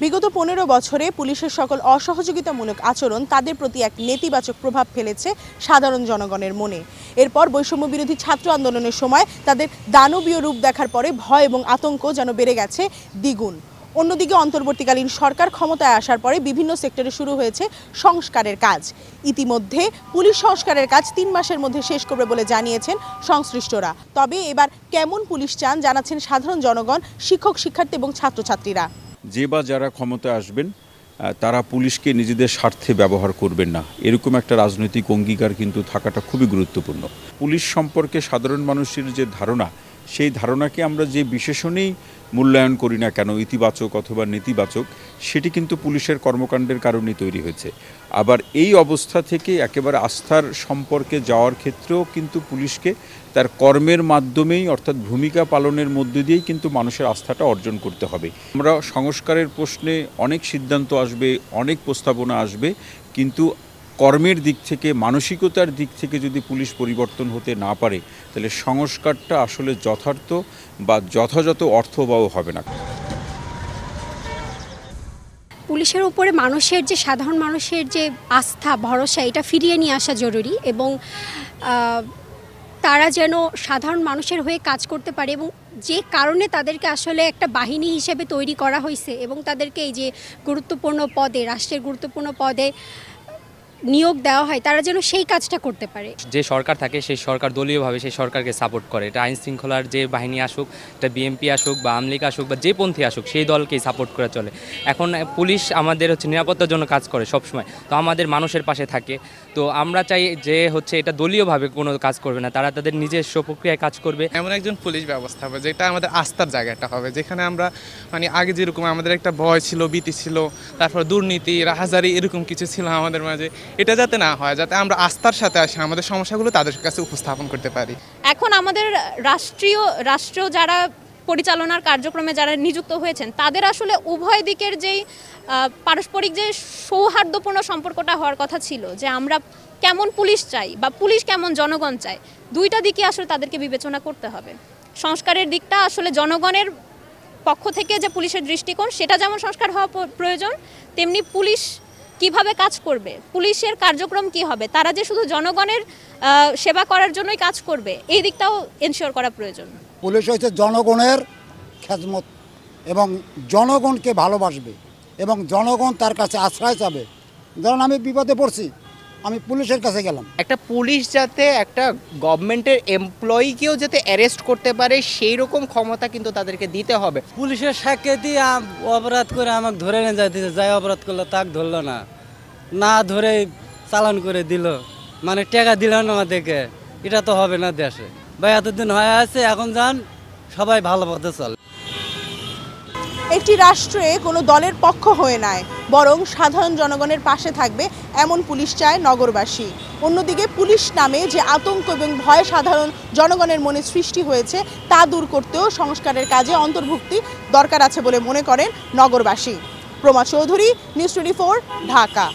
বিগত 15 বছরে পুলিশের সকল অসহযোগিতামূলক আচরণ তাদের প্রতি এক নেতিবাচক প্রভাব ফেলেছে সাধারণ জনগণের মনে। এরপর বৈষম্য বিরোধী ছাত্র আন্দোলনের সময় তাদের দানবীয় রূপ দেখার পরে ভয় এবং আতঙ্ক যেন বেড়ে গেছে দ্বিগুণ। অন্যদিকে অন্তর্বর্তীকালীন সরকার ক্ষমতায় আসার পরে বিভিন্ন সেক্টরে শুরু হয়েছে সংস্কারের কাজ। ইতিমধ্যে পুলিশ সংস্কারের কাজ 3 মাসের মধ্যে শেষ করবে বলে জানিয়েছেন সংশ্লিষ্টরা। তবে এবার কেমন পুলিশ চান জানাচ্ছেন সাধারণ জনগণ, শিক্ষক, শিক্ষার্থী এবং ছাত্রছাত্রীরা। যে বা যারা ক্ষমতায় আসবেন তারা পুলিশকে নিজেদের স্বার্থে ব্যবহার করবেন না, এরকম একটা রাজনৈতিক অঙ্গীকার কিন্তু থাকাটা খুবই গুরুত্বপূর্ণ। পুলিশ সম্পর্কে সাধারণ মানুষের যে ধারণা, সেই ধারণাকে আমরা যে বিশেষণেই মূল্যায়ন করি না কেন, ইতিবাচক অথবা নেতিবাচক, সেটি কিন্তু পুলিশের কর্মকাণ্ডের কারণেই তৈরি হয়েছে। আবার এই অবস্থা থেকে একেবারে আস্থার সম্পর্কে যাওয়ার ক্ষেত্রেও কিন্তু পুলিশকে তার কর্মের মাধ্যমেই, অর্থাৎ ভূমিকা পালনের মধ্য দিয়েই কিন্তু মানুষের আস্থাটা অর্জন করতে হবে। আমরা সংস্কারের প্রশ্নে অনেক সিদ্ধান্ত আসবে, অনেক প্রস্তাবনা আসবে, কিন্তু কর্মের দিক থেকে, মানসিকতার দিক থেকে যদি পুলিশ পরিবর্তন হতে না পারে, তাহলে সংস্কারটা আসলে যথার্থ বা যথাযথ অর্থবহ হবে না। পুলিশের উপরে মানুষের যে সাধারণ মানুষের যে আস্থা, ভরসা, এটা ফিরিয়ে নিয়ে আসা জরুরি এবং তারা যেন সাধারণ মানুষের হয়ে কাজ করতে পারে এবং যে কারণে তাদেরকে আসলে একটা বাহিনী হিসেবে তৈরি করা হয়েছে এবং তাদেরকে এই যে গুরুত্বপূর্ণ পদে, রাষ্ট্রের গুরুত্বপূর্ণ পদে নিয়োগ দেওয়া হয়, তারা যেন সেই কাজটা করতে পারে। যে সরকার থাকে সেই সরকার দলীয়ভাবে সেই সরকারকে সাপোর্ট করে। এটা আইন শৃঙ্খলার যে বাহিনী আসুক, এটা বিএমপি আসুক বা আওয়ামী লীগ আসুক বা যে পন্থী আসুক, সেই দলকেই সাপোর্ট করে চলে। এখন পুলিশ আমাদের নিরাপত্তার জন্য কাজ করে সবসময়, তো আমাদের মানুষের পাশে থাকে। তো আমরা চাই যে এটা দলীয়ভাবে কোনো কাজ করবে না, তারা তাদের নিজস্ব প্রক্রিয়ায় কাজ করবে। এমন একজন পুলিশ ব্যবস্থা হবে যেটা আমাদের আস্থার জায়গাটা হবে, যেখানে আমরা আগে যেরকম আমাদের একটা ভয় ছিল, ভীতি ছিল, তারপর দুর্নীতি, রাহাজারি, এরকম কিছু ছিল আমাদের মাঝে, এটা যাতে না হয়, যাতে আমরা আস্থার সাথে আসে আমাদের সমস্যাগুলো তাদের কাছে উপস্থাপন করতে পারি। এখন আমাদের রাষ্ট্র যারা পরিচালনার কার্যক্রমে যারা নিযুক্ত হয়েছেন, তাদের আসলে উভয় দিকের যেই পারস্পরিক যে সৌহার্দ্যপূর্ণ সম্পর্কটা হওয়ার কথা ছিল, যে আমরা কেমন পুলিশ চাই বা পুলিশ কেমন জনগণ চাই, দুইটা দিকে আসলে তাদেরকে বিবেচনা করতে হবে। সংস্কারের দিকটা আসলে জনগণের পক্ষ থেকে যে পুলিশের দৃষ্টিকোণ, সেটা যেমন সংস্কার হওয়া প্রয়োজন, তেমনি পুলিশ কিভাবে কাজ করবে, পুলিশের কার্যক্রম কি হবে, তারা যে শুধু জনগণের সেবা করার জন্যই কাজ করবে, এই দিকটাও এনশিওর করা প্রয়োজন। পুলিশ হচ্ছে জনগণের খেদমত এবং জনগণকে ভালোবাসবে এবং জনগণ তার কাছে আশ্রয় চাবে। ধরুন আমি বিপদে পড়ছি, আমি পুলিশের কাছে গেলাম। একটা পুলিশ যাতে একটা গভর্নমেন্টের এমপ্লয়িকেও যাতে অ্যারেস্ট করতে পারে, সেই রকম ক্ষমতা কিন্তু তাদেরকে দিতে হবে। পুলিশের সাক্ষী দিয়ে অপরাধ করে আমাকে ধরে নিয়ে যাইতেছে, যাই অপরাধ করলো তাক ধরলো না ধরে চালান করে দিল, মানে টাকা দিল না আমাদেরকে। এটা তো হবে না দেশে ভাই, এতদিন হয়ে আছে, এখন যান সবাই ভালো পথে চল। একটি রাষ্ট্রে কোনো দলের পক্ষ হয়ে নয়, বরং সাধারণ জনগণের পাশে থাকবে এমন পুলিশ চায় নগরবাসী। অন্যদিকে পুলিশ নামে যে আতঙ্ক এবং ভয় সাধারণ জনগণের মনে সৃষ্টি হয়েছে, তা দূর করতেও সংস্কারের কাজে অন্তর্ভুক্তি দরকার আছে বলে মনে করেন নগরবাসী। প্রমা চৌধুরী, নিউজ 24, ঢাকা।